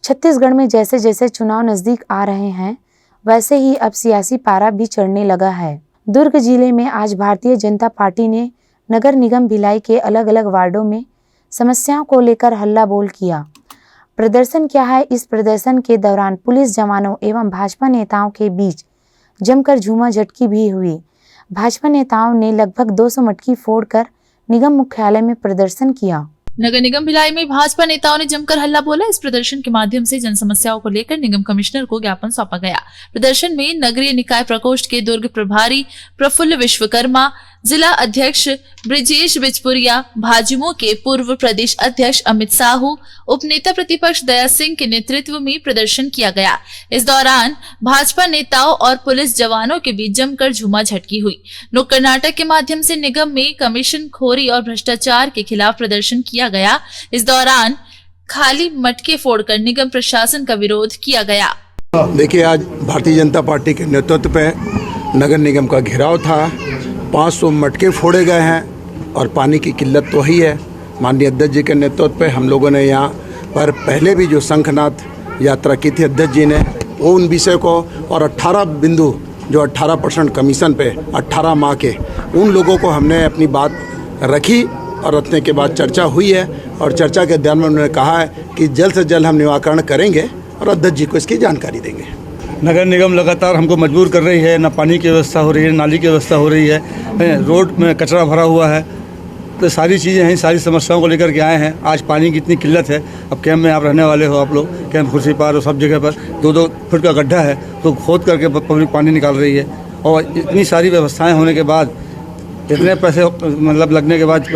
छत्तीसगढ़ में जैसे जैसे चुनाव नजदीक आ रहे हैं वैसे ही अब सियासी पारा भी चढ़ने लगा है। दुर्ग जिले में आज भारतीय जनता पार्टी ने नगर निगम भिलाई के अलग अलग वार्डों में समस्याओं को लेकर हल्ला बोल किया। प्रदर्शन क्या है? इस प्रदर्शन के दौरान पुलिस जवानों एवं भाजपा नेताओं के बीच जमकर झूमा-झटकी भी हुई। भाजपा नेताओं ने लगभग 200 मटकी फोड़कर निगम मुख्यालय में प्रदर्शन किया। नगर निगम भिलाई में भाजपा नेताओं ने जमकर हल्ला बोला। इस प्रदर्शन के माध्यम से जन समस्याओं को लेकर निगम कमिश्नर को ज्ञापन सौंपा गया। प्रदर्शन में नगरीय निकाय प्रकोष्ठ के दुर्ग प्रभारी प्रफुल्ल विश्वकर्मा, जिला अध्यक्ष ब्रिजेश बिजपुरिया, भाजयुमो के पूर्व प्रदेश अध्यक्ष अमित साहू, उपनेता प्रतिपक्ष दया सिंह के नेतृत्व में प्रदर्शन किया गया। इस दौरान भाजपा नेताओं और पुलिस जवानों के बीच जमकर झूमा-झटकी हुई। नुक्कड़ नाटक के माध्यम से निगम में कमीशन खोरी और भ्रष्टाचार के खिलाफ प्रदर्शन किया गया। इस दौरान खाली मटके फोड़कर निगम प्रशासन का विरोध किया गया। देखिए, आज भारतीय जनता पार्टी के नेतृत्व पे नगर निगम का घेराव था। 500 मटके फोड़े गए हैं और पानी की किल्लत तो ही है। माननीय अध्यक्ष जी के नेतृत्व पे हम लोगों ने यहाँ पर पहले भी जो शंखनाद यात्रा की थी अध्यक्ष जी ने, वो उन विषय को और 18 बिंदु जो 18% कमीशन पे 18 माह के उन लोगों को हमने अपनी बात रखी और रखने के बाद चर्चा हुई है और चर्चा के दौरान उन्होंने कहा है कि जल्द से जल्द हम निराकरण करेंगे और अध्यक्ष जी को इसकी जानकारी देंगे। नगर निगम लगातार हमको मजबूर कर रही है, ना पानी की व्यवस्था हो रही है, नाली की व्यवस्था हो रही है, रोड में कचरा भरा हुआ है। तो सारी चीज़ें हैं, सारी समस्याओं को लेकर के आए हैं। आज पानी की इतनी किल्लत है। अब कैंप में आप रहने वाले हो, आप लोग कैंप कुर्सी पार और सब जगह पर 2-2 फुट का गड्ढा है, तो खोद करके पब्लिक पानी निकाल रही है। और इतनी सारी व्यवस्थाएँ होने के बाद, इतने पैसे मतलब लगने के बाद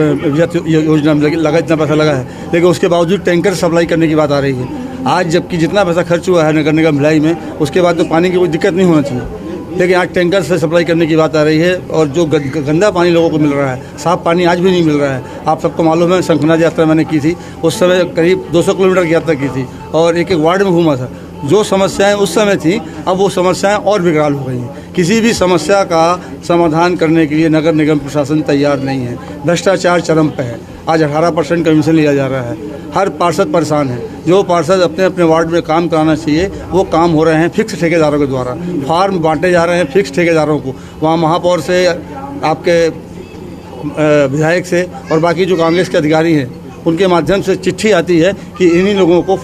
योजना में लगा, इतना पैसा लगा है, लेकिन उसके बावजूद टैंकर सप्लाई करने की बात आ रही है। आज जबकि जितना पैसा खर्च हुआ है नगर निगम भिलाई में, उसके बाद तो पानी की कोई दिक्कत नहीं होना चाहिए, लेकिन आज टैंकर से सप्लाई करने की बात आ रही है। और जो गंदा पानी लोगों को मिल रहा है, साफ़ पानी आज भी नहीं मिल रहा है। आप सबको मालूम है, शंखनाद यात्रा मैंने की थी, उस समय करीब 200 किलोमीटर की यात्रा की थी और एक एक वार्ड में घूमा था। जो समस्याएं उस समय थी, अब वो समस्याएं और बिगड़ाल हो गई हैं। किसी भी समस्या का समाधान करने के लिए नगर निगम प्रशासन तैयार नहीं है। भ्रष्टाचार चरम पे है। आज 18% कमीशन लिया जा रहा है। हर पार्षद परेशान है। जो पार्षद अपने अपने वार्ड में काम कराना चाहिए, वो काम हो रहे हैं फिक्स ठेकेदारों के द्वारा। फार्म बांटे जा रहे हैं फिक्स ठेकेदारों को। वहाँ महापौर से, आपके विधायक से और बाकी जो कांग्रेस के अधिकारी हैं, उनके माध्यम से चिट्ठी आती है कि इन्हीं लोगों को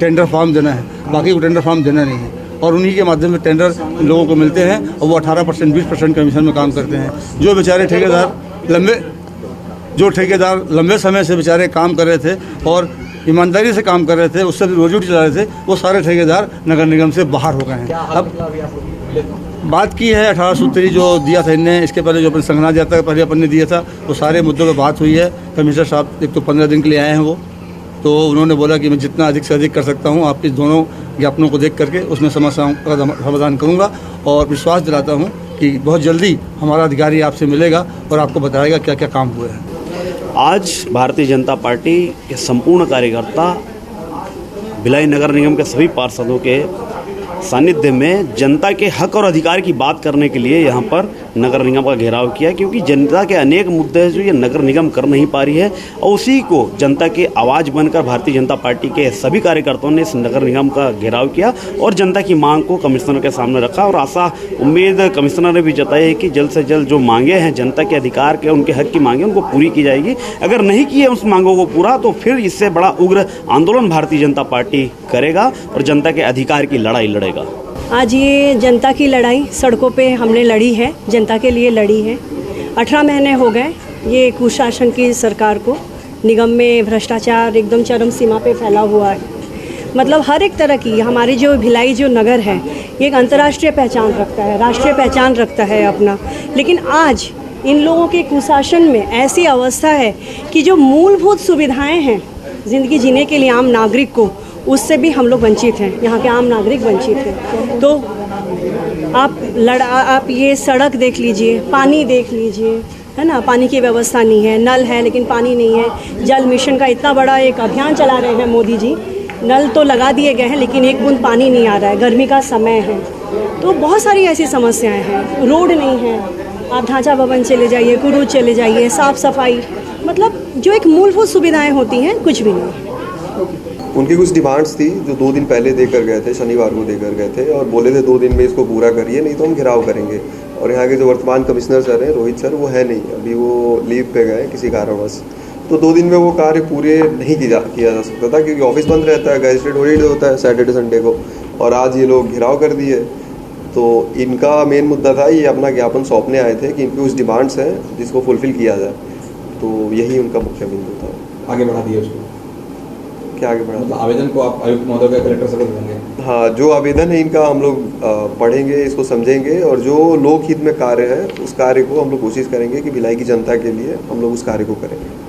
टेंडर फॉर्म देना है, बाकी को टेंडर फॉर्म देना नहीं है। और उन्हीं के माध्यम से टेंडर लोगों को मिलते हैं और वो 18% 20% कमीशन में काम करते हैं। जो बेचारे ठेकेदार लंबे समय से बेचारे काम कर रहे थे और ईमानदारी से काम कर रहे थे, उससे रोजी रोटी चला रहे थे, वो सारे ठेकेदार नगर निगम से बाहर हो गए हैं। अब बात की है 1870 जो दिया था इनने, इसके पहले जो अपन शंखनाद यात्रा पहले अपन ने दिया था, वो सारे मुद्दों पर बात हुई है। कमिश्नर साहब एक तो 15 दिन के लिए आए हैं वो, तो उन्होंने बोला कि मैं जितना अधिक से अधिक कर सकता हूँ आपके दोनों ज्ञापनों को देख करके उसमें समस्याओं का समाधान करूँगा और विश्वास दिलाता हूँ कि बहुत जल्दी हमारा अधिकारी आपसे मिलेगा और आपको बताएगा क्या क्या काम हुए हैं। आज भारतीय जनता पार्टी के संपूर्ण कार्यकर्ता भिलाई नगर निगम के सभी पार्षदों के सानिध्य में जनता के हक और अधिकार की बात करने के लिए यहाँ पर नगर निगम का घेराव किया, क्योंकि जनता के अनेक मुद्दे हैं जो ये नगर निगम कर नहीं पा रही है और उसी को जनता की आवाज़ बनकर भारतीय जनता पार्टी के सभी कार्यकर्ताओं ने इस नगर निगम का घेराव किया और जनता की मांग को कमिश्नर के सामने रखा। और आशा उम्मीद कमिश्नर ने भी जताई है कि जल्द से जल्द जो मांगे हैं जनता के अधिकार के, उनके हक की मांगे, उनको पूरी की जाएगी। अगर नहीं किए उस मांगों को पूरा तो फिर इससे बड़ा उग्र आंदोलन भारतीय जनता पार्टी करेगा और जनता के अधिकार की लड़ाई लड़ेगा। आज ये जनता की लड़ाई सड़कों पे हमने लड़ी है, जनता के लिए लड़ी है। 18 महीने हो गए ये कुशासन की सरकार को। निगम में भ्रष्टाचार एकदम चरम सीमा पे फैला हुआ है। मतलब हर एक तरह की हमारी जो भिलाई जो नगर है, ये एक अंतर्राष्ट्रीय पहचान रखता है, राष्ट्रीय पहचान रखता है अपना। लेकिन आज इन लोगों के कुशासन में ऐसी अवस्था है कि जो मूलभूत सुविधाएँ हैं ज़िंदगी जीने के लिए आम नागरिक को, उससे भी हम लोग वंचित हैं, यहाँ के आम नागरिक वंचित हैं। तो आप ये सड़क देख लीजिए, पानी देख लीजिए, है ना, पानी की व्यवस्था नहीं है, नल है लेकिन पानी नहीं है। जल मिशन का इतना बड़ा एक अभियान चला रहे हैं मोदी जी, नल तो लगा दिए गए हैं लेकिन एक बूंद पानी नहीं आ रहा है, गर्मी का समय है। तो बहुत सारी ऐसी समस्याएँ हैं, रोड नहीं है, आप ढांचा भवन चले जाइए, कुरूज चले जाइए, साफ़ सफाई, मतलब जो एक मूलभूत सुविधाएँ होती हैं कुछ भी नहीं। उनकी कुछ डिमांड्स थी जो 2 दिन पहले देकर गए थे, शनिवार को देकर गए थे और बोले थे 2 दिन में इसको पूरा करिए, नहीं तो हम घेराव करेंगे। और यहाँ के जो वर्तमान कमिश्नर सर हैं, रोहित सर, वो है नहीं, अभी वो लीव पे गए किसी कारणवश। तो 2 दिन में वो कार्य पूरे नहीं किया जा सकता था, क्योंकि ऑफिस बंद रहता है, गैजेटेड हॉलीडे होता है सैटरडे संडे को, और आज ये लोग घेराव कर दिए। तो इनका मेन मुद्दा था, ये अपना ज्ञापन सौंपने आए थे कि इनकी कुछ डिमांड्स हैं जिसको फुलफिल किया जाए। तो यही उनका मुख्य बिंदु था। आगे बढ़ा दिया उसको, क्या आगे बढ़ा? मतलब आवेदन को आप आयुक्त महोदय का कलेक्टर से देंगे? हाँ, जो आवेदन है इनका हम लोग पढ़ेंगे, इसको समझेंगे, और जो लोकहित में कार्य है उस कार्य को हम लोग कोशिश करेंगे कि भिलाई की जनता के लिए हम लोग उस कार्य को करेंगे।